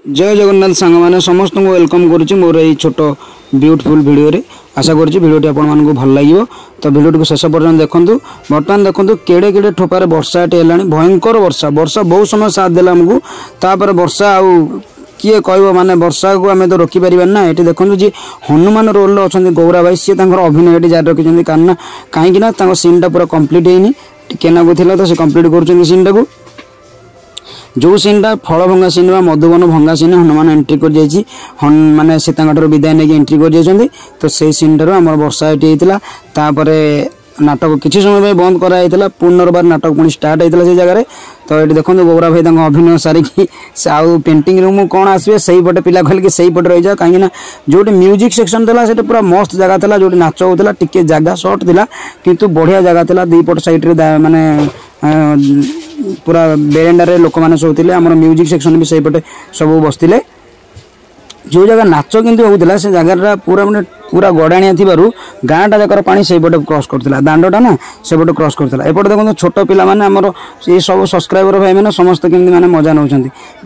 जय जगन्नाथ सांग मैंने समस्त को वेलकम करुच्ची मोर ये छोट ब्यूटीफुल वीडियो रे आशा करुच्ची वीडियोटी आपको भल लगे तो वीडियो को शेष पर्यटन देखूँ बर्तमान देखूँ केड़े केड़े ठोपार वर्षाटे है भयंकर वर्षा वर्षा बहुत समय साथ देला आमको तापर वर्षा आउ किए कह माने वर्षा को आम तो रोकीपर ना ये देखो जी हनुमान रोल अच्छा गौरा भाई सी अभिनय ये जारी रखी कारण कहीं सीन पूरा कम्प्लीट होनी टिके नाकू तो सी कम्प्लीट कर सीन टाक जो सीनटा फल भंगा सीन मधुबन भंगा सीन हनुमान एंट्री कर जाइए माने सीतांगाठू विदाय नहीं एंट्री कर जाइए तो से सीनटार आम वर्षा ये होता नाटक किसी समय बंद कराई पुनर्बार नाटक पुणी स्टार्ट होता से जगह तो ये देखो गौरा भाई अभिनय सारिकी आउ पेंटिंग रूम कौन आसवे से पटे पिला कहल कि सही पटे रही जाओ कहीं जो म्यूजिक सेक्शन था से पूरा मस्त जगह था जो नाच होता टिके जगह सर्ट था किंतु बढ़िया जगह था दीपट साइड माने पूरा बेरेंडा लोक मैंने सोते आम म्यूजिक सेक्शन भी सही पटे सब बसते जो जगह नाच किंतु होता से जगह पूरा माने पूरा गड़ाणिया थी गाँटा जाकर पानी से पटे क्रॉस करता दांडा ना से पटे क्रॉस करता एपटे देखो छोट पिला माने हमर ये सब सब्सक्राइबर भाई मैंने समस्त केमती माने मजा नौ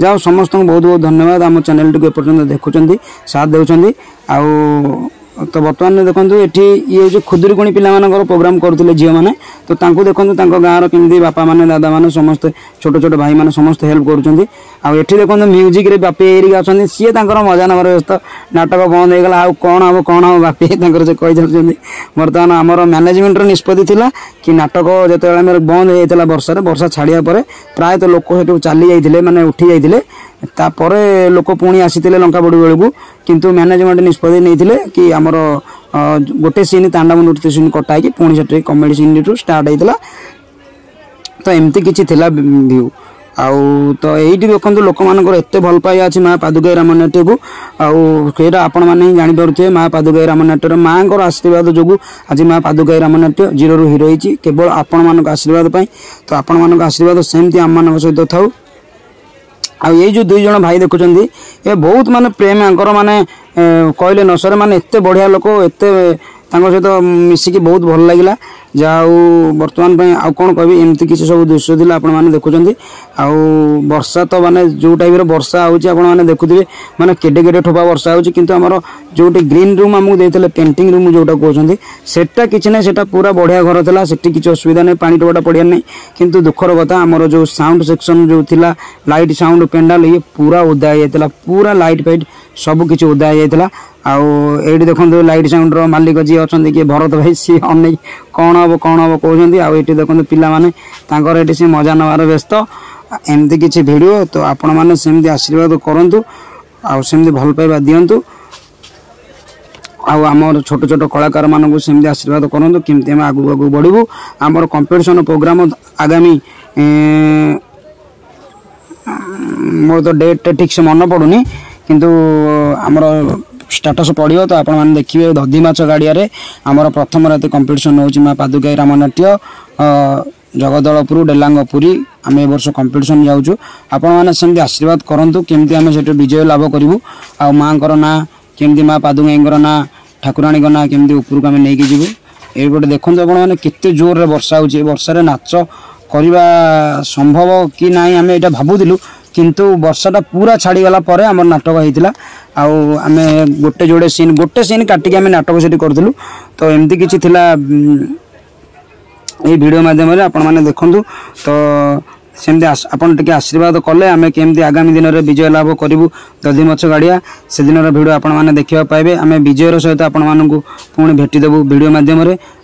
जाओ समस्त को बहुत बहुत धन्यवाद आम चैनल टी एपर्यंत देखुं साथ देउछंदी आउ तो बर्तमान देखो ये जो खुदुरीकुणी पिला प्रोग्राम करते झील मैंने तो देखो गाँव केमती बापा माने दादा माने समस्त छोट छोट भाई माने समस्त हेल्प कर देखो म्यूजिक रे बापी एरिका अच्छा सी मजा नवर व्यस्त नाटक बंद हो गला कौन हम बापी से कही बर्तमान आमर मैनेजमेंट निष्पत्ति थिला कि नाटक जो बंद होता वर्षा छाड़िया प्रायतः लोक से चली जाते माने उठी जाते तापर लोक पुणी आसी लंका बड़ी बेलू किंतु मैनेजमेंट निष्पत्ति नहीं कि आमर गोटे सीन तांडव नृत्य सीन कटाई पुणी से कमेडी सीन स्टार्ट होता तो एमती किसी व्यू आउ तो ये देखो लोक मानकर एत भल पाइबा अच्छी माँ पादुकाई रामनाट्य को आईटा आपण मैंने जापे माँ पादुकाई रामनाट्यर माँ को आशीर्वाद जो आज माँ पादुकाई रामनाट्य जीरो रू हिरो होती केवल आपण मान आशीर्वाद तो आपण मान आशीर्वाद सेमती आम मान सहित थाउ आ ये जो दुई जन भाई देखुं ये बहुत माने प्रेम आंकर माने कहले न सर माने एत बढ़िया लोक एत सहित मिसिकी बहुत भल लगे जाऊ बर्तमान आउ कौन कह एमती किसी सब दृश्य थी आपने देखुं वर्षा तो माने जो टाइप वर्षा होने देखुए माने केटे केटे ठोपा वर्षा हो किंतु आमर जो ग्रीन रूम आमको देते पेंटिंग रूम जोटा कहते सेटा किसी ना सेटा पूरा बढ़िया घर था से किसी असुविधा नहीं पानी टोपा पड़िया नहीं किंतु दुखर कथा आमर जो साउंड सेक्शन जो थिला लाइट साउंड पेंडाल ये पूरा उदा होता पूरा लाइट फाइट सब किसी उदा होता आउ देखो लाइट साउंड मालिक जी अच्छा किए भरत भाई सी अन कौन हम कहते आउे देखो पिला माने सी मजा नवार व्यस्त एमती किसी वीडियो तो आपण मैंने सेमती आशीर्वाद करूँ आमती भल पाइबा दिंतु आम छोट छोट कलाकार मानक सेमती आशीर्वाद करूँ केमती आम आगू आगू बढ़ू आमर कंपटीशन प्रोग्राम आगामी मोर तो डेट ठीक से मन पड़ूनी किंतु आमर स्टाटस पड़ो तो आपण मैंने देखिए दधी माछ गाड़िया आमर प्रथम राति कंपटीशन हो माँ पादुकाई रामनाट्य जगदलपुर डेलांगपुरी आम ए वर्ष कंपटीशन जाऊँ आपण मैंने सेमती आशीर्वाद करूँ केमती आम से विजय लाभ करूँ आ माँ ना केमती माँ पादुकाई ना ठाकुराणी ना केमती उपरक आम नहीं जीवु ये देखो आपने केते जोर वर्षा हो वर्षा नाच करवा संभव कि ना आम यहाँ भावुलु किंतु वर्षाटा पूरा छाड़ीगला आम नाटक होता आम गोटे सीन काटिक आम नाटक से करूँ तो एमती किसी थिला ये वीडियो माध्यम आपण मैंने देखूँ तो सेमती आपन टिके आशीर्वाद कले आम केमती आगामी दिन में विजय लाभ करूँ दधी मछ गाड़िया से दिन वीडियो आपण मैंने देखा पाइबे आम विजयर सहित आपण मानू पुणी भेटिदेबू वीडियो माध्यम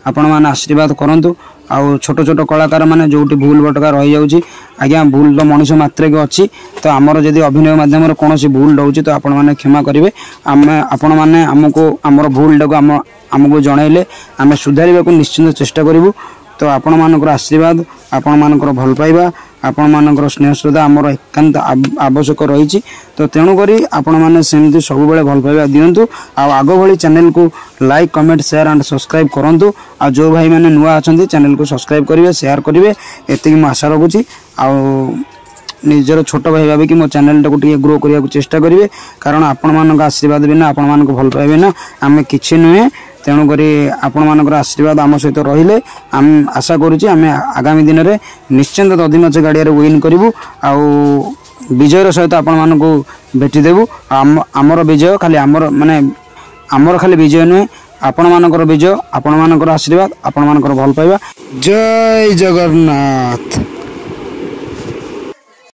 आपण मैंने आशीर्वाद करूँ आउ छोट छोट कलाकार मैंने जो भूल भटका रही जाऊँगी आज्ञा भूल तो मनीष मात्र के अच्छी तो आमर जदि अभिनय माध्यम कौन भूल रोचे तो आपण मैंने क्षमा करेंगे आम आपण मैंने आमको आमर भूल टाक आमको जनइले आम सुधार को निश्चिंत चेष्टा करूँ तो आपण मानकर आशीर्वाद आपण मानकर भल पाइबा आपण मानकर स्नेह श्रद्धा आमर एकांत आवश्यक रही तो तेणुक आपण मैंने सेमती सब भल पाइबा दिंतु आग भली चैनल को like comment share and subscribe करूँ आ जो भाई मैंने नुआ अच्छा चैनल को सब्सक्राइब करेंगे शेयर करेंगे एति आशा रखुची निजर छोट भाई भाविक मो चैनल टाक ग्रो करने को चेष्टा करेंगे कारण आपण मान आशीर्वाद बिना आपण मान भल पाइबे ना आम कि नुहे तेणुक आपण मान आशीर्वाद आम सहित रहिले आम आशा करुँचे आम आगामी दिन में निश्चिंत दधी माछ गाड़िया विन करूँ विजयर सहित आपण मानकु भेटिदेबु। आमर विजय खाली आमर माने आमर खाली विजय नुहे आपण मानकर विजय, आपण मानकर आशीर्वाद, आपण मानकर भल पाइबा। जय जगन्नाथ।